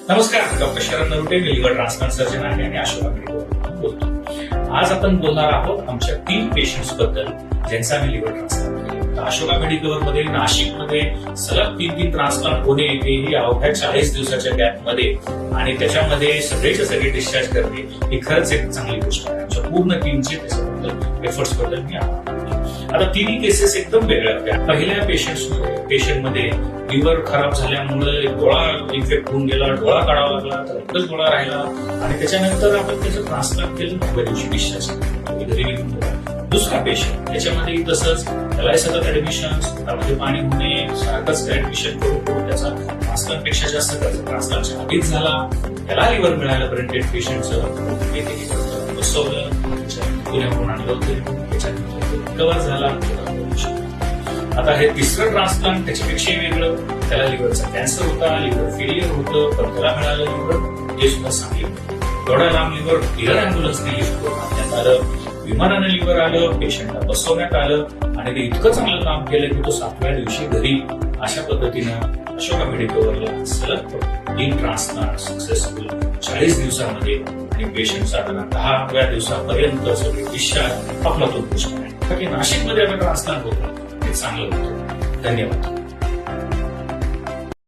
नमस्कार, डॉक्टर शरद नरुटे, मी liver transplant surgeon आहे आणि अशोका मेडिकलवरून बोलतो. आज आपण बोलणार आहोत आमच्या 3 पेशंट्स बद्दल ज्यांचा मी लिव्हर ट्रान्सप्लांट केले. अशोका मेडिकलमध्ये नाशिकमध्ये सलग 3 ट्रान्सप्लांट होणे ही अवघ्या 40 दिवसाच्या गॅपमध्ये आणि त्याच्यामध्ये सगळेच्या सगळे डिस्चार्ज करणे ही खरंच एक चांगली गोष्ट आहे. आमच्या पूर्ण टीमचे त्याच्याबद्दल एफर्ट्स बद्दल मी आभार मानतो. आता 3 केसेस एकदम वेगळ्या होत्या. पहिल्या पेशंटमध्ये लिव्हर खराब झाल्यामुळे डोळा इन्फेक्ट होऊन गेला, डोळा काढावा लागला, तर एकच डोळा राहिला आणि त्याच्यानंतर आपण त्याचं ट्रान्सप्लांट केलं, 9व्या दिवशी डिस्चार्ज घरी निघून गेला. दुसरा पेशंट त्याच्यामध्ये तसंच त्याला सतत ऍडमिशन, त्यामध्ये पाणी होणे, सारखंच ऍडमिशन करून त्याचा ट्रान्सप्लांट पेक्षा जास्त त्याचा ट्रान्सप्लांटच्या आधीच झाला. त्याला लिव्हर मिळालं प्रेग्नेंट पेशंटचं, येथे बसवलं, पुण्यावरून आणलं होतं, त्याच्यानंतर रिकव्हर झाला. आता हे तिसरं ट्रान्सप्लांट त्याच्यापेक्षाही वेगळं. त्याला लिव्हरचा कॅन्सर होता, लिव्हर फेलियर होतं, पण त्याला मिळालं लिव्हर, ते सुद्धा चांगली होतं. एवढा लांब लिव्हर एअर अँब्युलन्सने लिफ्ट करून आणण्यात आलं, विमानाने लिव्हर आलं, पेशंटला बसवण्यात आलं आणि ते इतकं चांगलं काम केलं की तो 7व्या दिवशी घरी. अशा पद्धतीनं अशोका मेडिकलवरला सलग 3 ट्रान्सप्लांट सक्सेसफुल 40 दिवसामध्ये आणि पेशंट साधारण 10व्या दिवसापर्यंत सगळे डिस्चार्ज आपला तो गोष्ट आहे. नाशिकमध्ये आता ट्रान्सप्लांट होतं, हे चांगलं होतं. धन्यवाद.